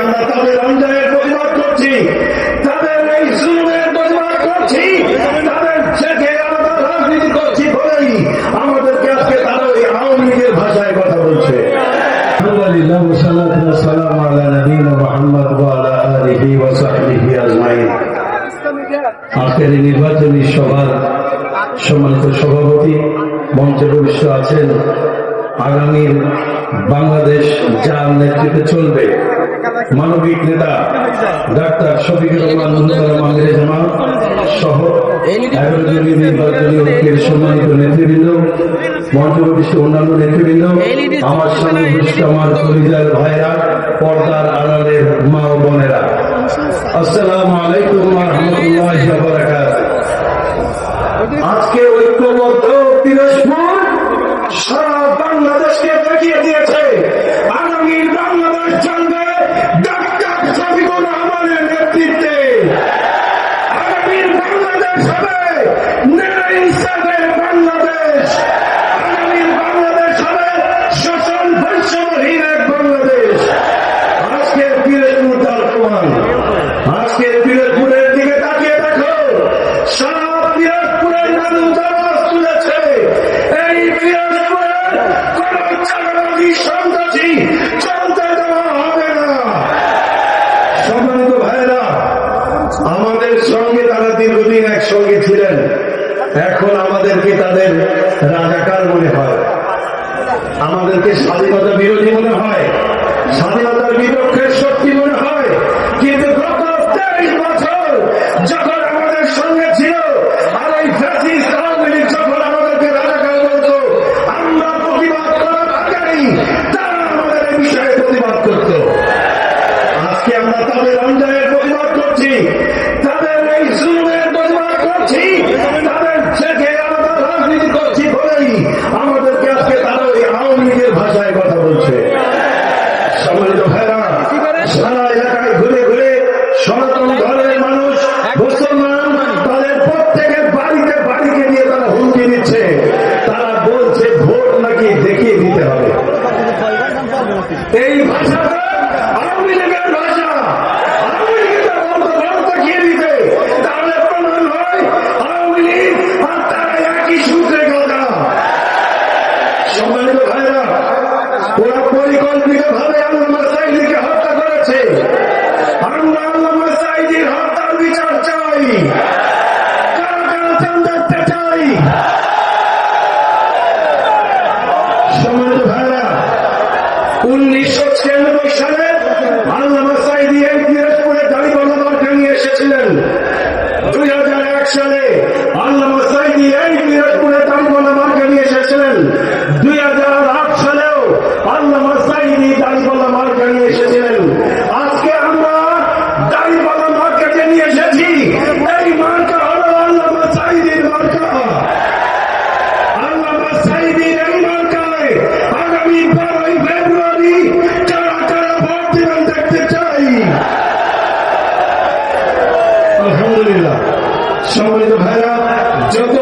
আমরা তাদের অন্যায়ের প্রতিবাদ করছি, তাদের এই জুলুমের প্রতিবাদ করছি, তাদের থেকে আলাদা রাজনীতি করছি বলেই আমাদেরকে আজকে তারা ওই আওয়ামী লীগের ভাষায় কথা বলছে। আলহামদুলিল্লাহ ওয়া সাল্লাতু ওয়া সালামু আলা নবিয়িনা মুহাম্মদ ওয়া আলা আলিহি ওয়া সাহবিহি আজমাইন। আজকের এই নির্বাচনী সভার সম্মানিত সভাপতি, মঞ্চে উপবিষ্ট আছেন আগামীর বাংলাদেশ যার নেতৃত্বে চলবে মানবিক নেতা ডাক্তার শফিকুর রহমান মুহতারাম আমিরে জামাত সহ নির্বাচনী ঐক্যের সম্মানিত নেতৃবৃন্দ, মঞ্চে উপবিষ্ট অন্যান্য নেতৃবৃন্দ, আমার সামনে উপবিষ্ট আমার পরিবার ভাইরা, পর্দার আড়ালের মা ও বোনেরা, আসসালামু আলাইকুম ওয়া রাহমাতুল্লাহি ওয়া বারাকাতুহু। আজকে ঐক্যবদ্ধ পিরোজপুর সারা বাংলাদেশকে দেখিয়ে দিয়েছে আগামীর বাংলাদেশ চলবে ডাক্তার শফিকুর রহমানের নেতৃত্বে। আগামীর বাংলাদেশ হবে ন্যায় ইনসাফের বাংলাদেশ। আগামীর বাংলাদেশ হবে শোষণ বৈষম্যহীন এক বাংলাদেশ। আজকে পিরোজপুর তার প্রমাণ। আজকে পিরোজপুরের দিকে তাকিয়ে দেখো, সারা পিরোজপুরের মানুষ আওয়াজ তুলেছে। এই পিরোজপুরের কোন চাঁদাবাজি সন্ত্রাসী চলতে দেওয়া হবে না। সম্মানিত ভাইরা, আমাদের সঙ্গে তারা দীর্ঘদিন একসঙ্গে ছিলেন, এখন আমাদেরকে তাদের রাজাকার মনে হয়, আমাদেরকে স্বাধীনতা বিরোধী মনে হয়, স্বাধীনতার বিপক্ষের শক্তি মনে হয়। কিন্তু গত 23 বছর যখন আমাদের সঙ্গে ছিল আর এই ফ্যাসিস্ট আওয়ামী লীগ যখন আমাদেরকে রাজাকার বলতো, আমরা প্রতিবাদ করার আগেই তারা আমাদের এই বিষয়ে প্রতিবাদ করত। আজকে আমরা তাদের অন্যায়ের প্রতিবাদ করছি, তাদের এই জুলুমের প্রতিবাদ করছি, তাদের থেকে আলাদা রাজনীতি করছি বলেই আমাদেরকে আজকে তারা ওই আওয়ামী লীগের ভাষায় কথা বলছে। সম্মানিত ভাইরা, সারা এলাকায় ঘুরে ঘুরে সনাতন ধর্মের মানুষ, মুসলমান, তাদের প্রত্যেকের বাড়িতে বাড়িকে নিয়ে তারা হুমকি দিচ্ছে। তারা বলছে ভোট নাকি দেখিয়ে দিতে হবে। এই ভাষাটা আওয়ামী লীগের ভাষা। আওয়ামী লীগের ভোট দেখিয়ে দিতে, তাহলে প্রমাণ হয় আওয়ামী লীগ আর তারা একই সূত্রে গাঁথা। সম্মানিত ভাইরা, ওরা পরিকল্পিত ভাবে আল্লামা সাঈদীকে হত্যা করেছে। আমরা আল্লামা সাঈদীর হত্যার বিচার চাই। কারা কারা চান দেখতে চাই। সম্মানিত ভাইরা, 1996 সালে আল্লামা সাঈদী এই পিরোজপুরে দাঁড়িপাল্লা মার্কা নিয়ে এসেছিলেন। 2001 সালে আল্লামা সাঈদী এই পিরোজপুরে দাঁড়িপাল্লা মার্কা নিয়ে এসেছিলেন। 2008 সালেও আল্লামা সাঈদী দাঁড়িপাল্লা মার্কা নিয়ে এসেছিলেন। আজকে আমরা দাঁড়িপাল্লা মার্কাকে নিয়ে এসেছি। এই মার্কা হলো আল্লামা সাঈদীর মার্কা। আল্লামা সাঈদীর এই মার্কায় আগামী 12 ফেব্রুয়ারি কারা কারা ভোট দিবেন দেখতে চাই। আলহামদুলিল্লাহ। সম্মানিত ভাইরা, যত